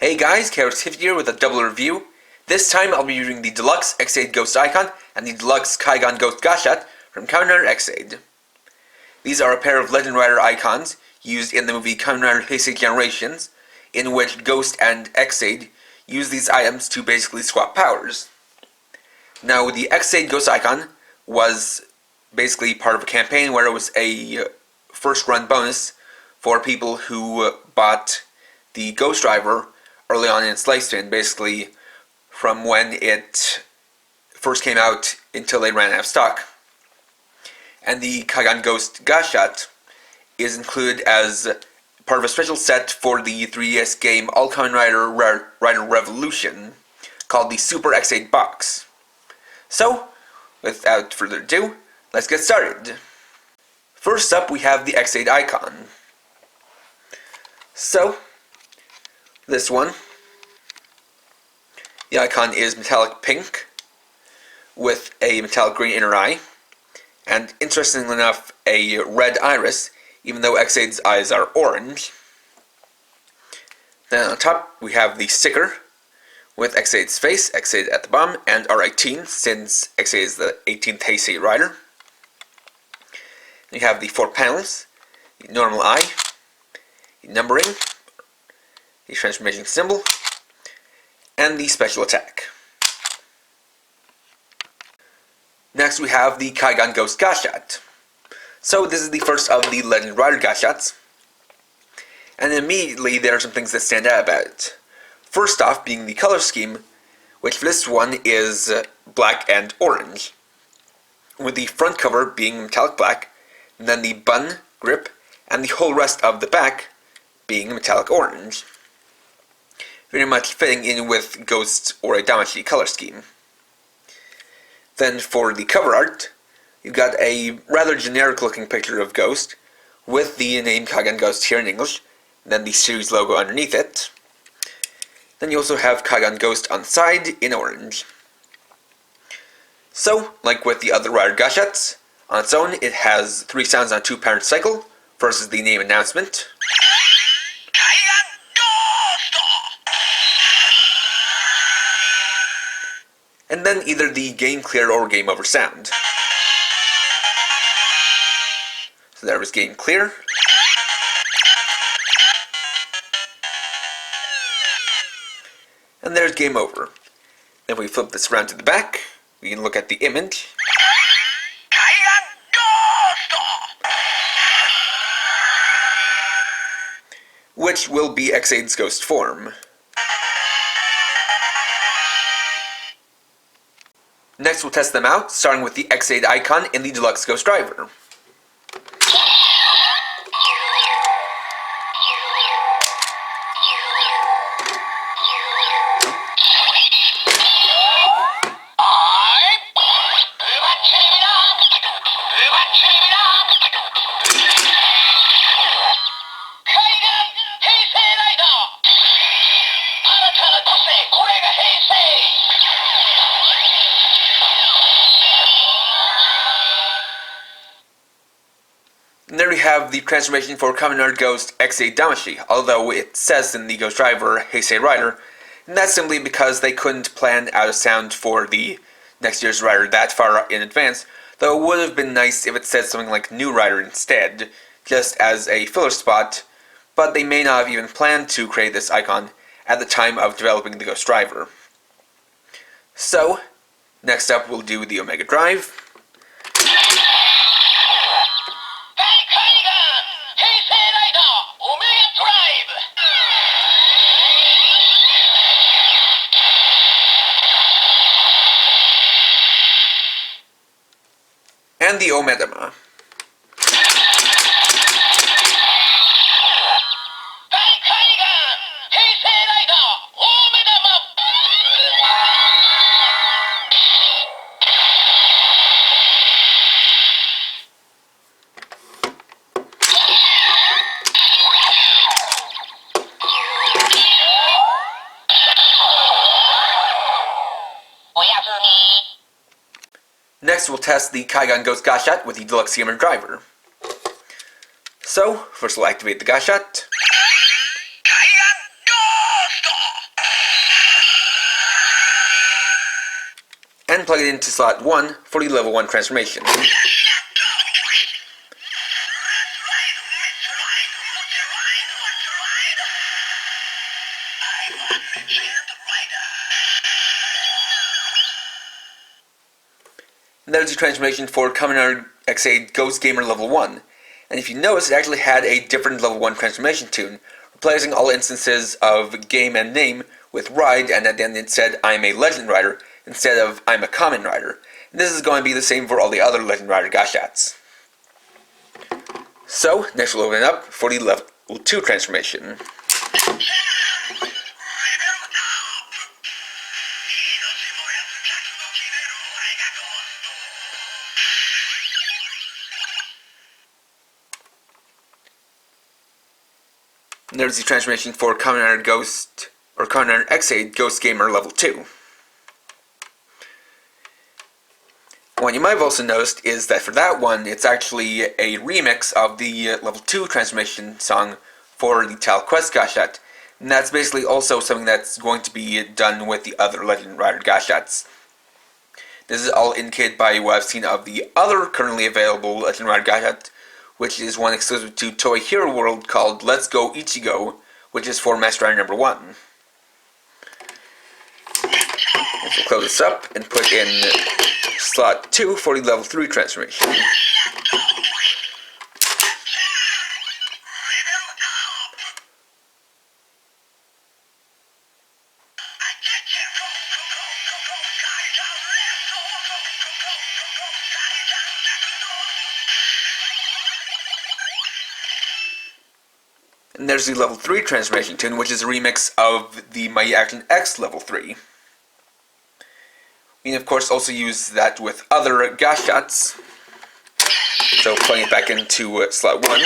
Hey guys, Chaos50 here with a double review. This time I'll be reviewing the Deluxe X8 Ghost Eyecon and the Deluxe Kaigan Ghost Gashat from Kamen X8. These are a pair of Legend Rider icons used in the movie Kamen Rider Heisei Generations, in which Ghost and X8 use these items to basically swap powers. Now, the X8 Ghost Eyecon was basically part of a campaign where it was a first run bonus for people who bought the Ghost Driver early on in its lifespan, basically from when it first came out until they ran out of stock. And the Kaigan Ghost Gashat is included as part of a special set for the 3DS game All Kamen Rider Revolution, called the Super X8 Box. So, without further ado, let's get started. First up, we have the X8 Eyecon. So, this one, the icon is metallic pink with a metallic green inner eye, and interestingly enough, a red iris, even though X8's eyes are orange. Then on top, we have the sticker with X8's face, X8 at the bottom, and R18, since X8 is the 18th Heisei rider. You have the 4 panels, the normal eye, the numbering, the transformation symbol, and the special attack. Next we have the Kaigan Ghost Gashat. So this is the first of the Legend Rider Gashats, and immediately there are some things that stand out about it. First off being the color scheme, which for this one is black and orange, with the front cover being metallic black, and then the button, grip, and the whole rest of the back being metallic orange. Very much fitting in with Ghost's or a Damashi color scheme. Then for the cover art, you've got a rather generic looking picture of Ghost, with the name Kaigan Ghost here in English, and then the series logo underneath it. Then you also have Kaigan Ghost on the side in orange. So, like with the other Rider Gashats, on its own it has 3 sounds on a 2-parent cycle, versus the name announcement. And then either the game clear or game over sound. So there was game clear. And there's game over. If we flip this around to the back, we can look at the image. Which will be X8's ghost form. Next we'll test them out, starting with the X8 Eyecon in the Deluxe Ghost Driver. And there we have the transformation for Kamen Ghost X8 Damashi, although it says in the Ghost Driver Heisei Rider, and that's simply because they couldn't plan out a sound for the next year's Rider that far in advance, though it would have been nice if it said something like New Rider instead, just as a filler spot, but they may not have even planned to create this icon at the time of developing the Ghost Driver. So, next up we'll do the Omega Drive. And the Omedama. Next we'll test the Kaigan Ghost Gashat with the Deluxe Gamer Driver. So, first we'll activate the Gashat. Kaigan Ghost! and plug it into slot 1 for the level 1 transformation. And that is the transformation for Kamen X8 Ghost Gamer Level 1. And if you notice, it actually had a different Level 1 transformation tune, replacing all instances of game and name with ride, and at the end it said, I'm a Legend Rider, instead of I'm a Kamen Rider. And this is going to be the same for all the other Legend Rider Gashats. So, next we'll open it up for the Level 2 transformation. And there's the transformation for Kamen Ghost, or Kamen X8 Ghost Gamer Level 2. What you might have also noticed is that for that one, it's actually a remix of the Level 2 transformation song for the Tal Quest Gashat. And that's basically also something that's going to be done with the other Legend Rider Gashats. This is all indicated by what I've seen of the other currently available Legend Rider Gashat, which is one exclusive to Toei Hero World called Let's Go Ichigo, which is for Master Rider number 1. Let's close this up and put in slot 2 for the level 3 transformation. And there's the level 3 transformation tune, which is a remix of the Mighty Action X level 3. We can of course also use that with other Gashats. So putting it back into slot 1.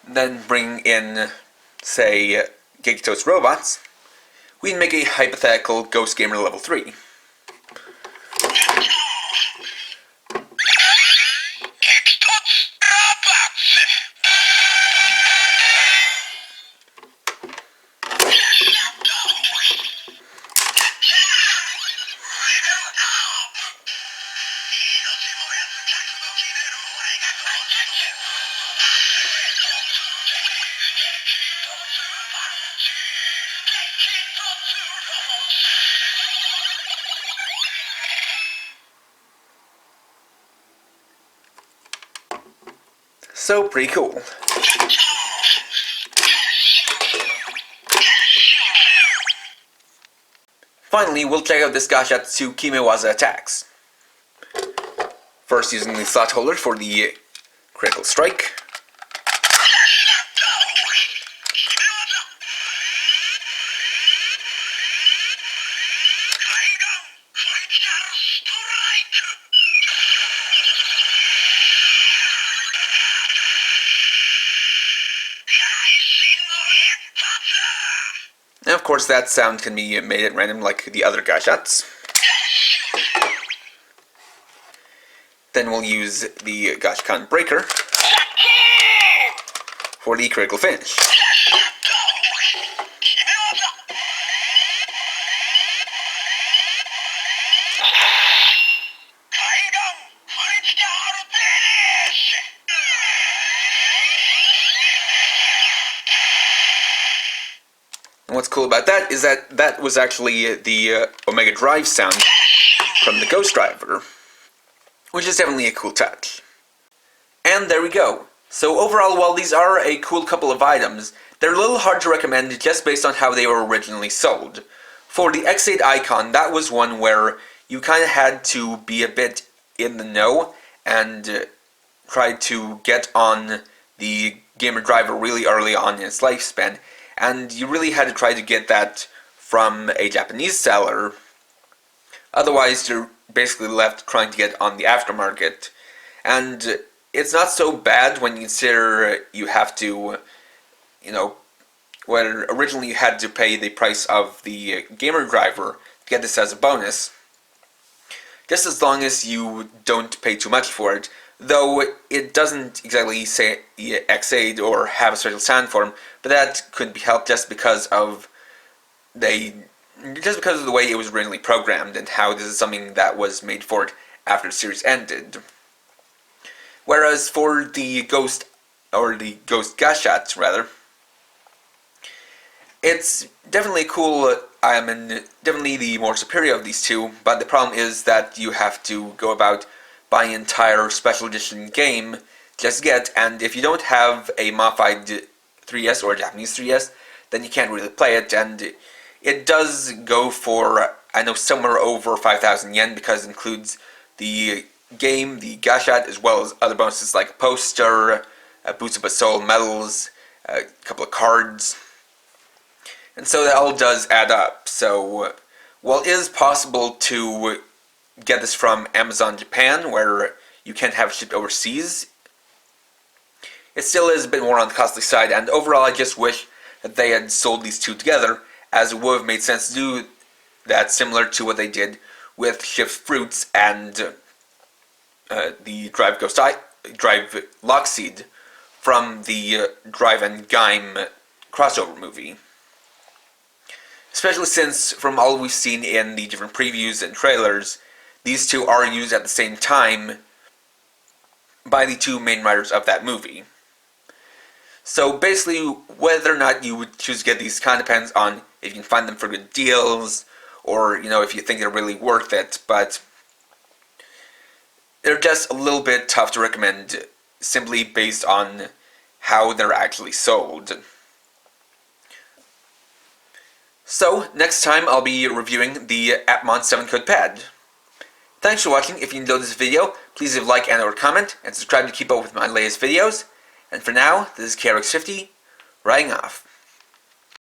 Then bring in, say, Gigito's robots. We can make a hypothetical Ghost Gamer level 3. So, pretty cool. Finally, we'll check out this Gashatto Kimewaza attacks. First, using the slot holder for the critical strike. And of course that sound can be made at random like the other Gashats. Then we'll use the Gashkan Breaker for the critical finish. And what's cool about that is that that was actually the Omega Drive sound from the Ghost Driver, which is definitely a cool touch. And there we go. So overall, while these are a cool couple of items, they're a little hard to recommend just based on how they were originally sold. For the X8 Eyecon, that was one where you kind of had to be a bit in the know and try to get on the Gamer Driver really early on in its lifespan, and you really had to try to get that from a Japanese seller. Otherwise, you're basically left trying to get on the aftermarket. And it's not so bad when you consider you have to, where originally you had to pay the price of the Gamer Driver to get this as a bonus. Just as long as you don't pay too much for it, though it doesn't exactly say X8 or have a special sound for them, but that could be helped just because of the way it was originally programmed and how this is something that was made for it after the series ended. Whereas for the Ghost Gashat rather, it's definitely cool. Definitely the more superior of these two, but the problem is that you have to go about buying an entire special edition game just to get, and if you don't have a modified 3DS or a Japanese 3DS, then you can't really play it, and it does go for, I know, somewhere over 5,000 yen because it includes the game, the Gashat, as well as other bonuses like a poster, a Boots of a Soul medals, a couple of cards. And so that all does add up. So, while it is possible to get this from Amazon Japan, where you can't have it shipped overseas, it still is a bit more on the costly side, and overall I just wish that they had sold these two together, as it would have made sense to do that, similar to what they did with Shift Fruits and the Drive Lockseed from the Drive and Gaim crossover movie. Especially since, from all we've seen in the different previews and trailers, these two are used at the same time by the two main writers of that movie. So basically, whether or not you would choose to get these kind of depends on if you can find them for good deals, or, if you think they're really worth it, but they're just a little bit tough to recommend simply based on how they're actually sold. So, next time I'll be reviewing the Atmon 7 code pad. Thanks for watching. If you enjoyed this video, please leave a like and or comment, and subscribe to keep up with my latest videos. And for now, this is KRX50, writing off.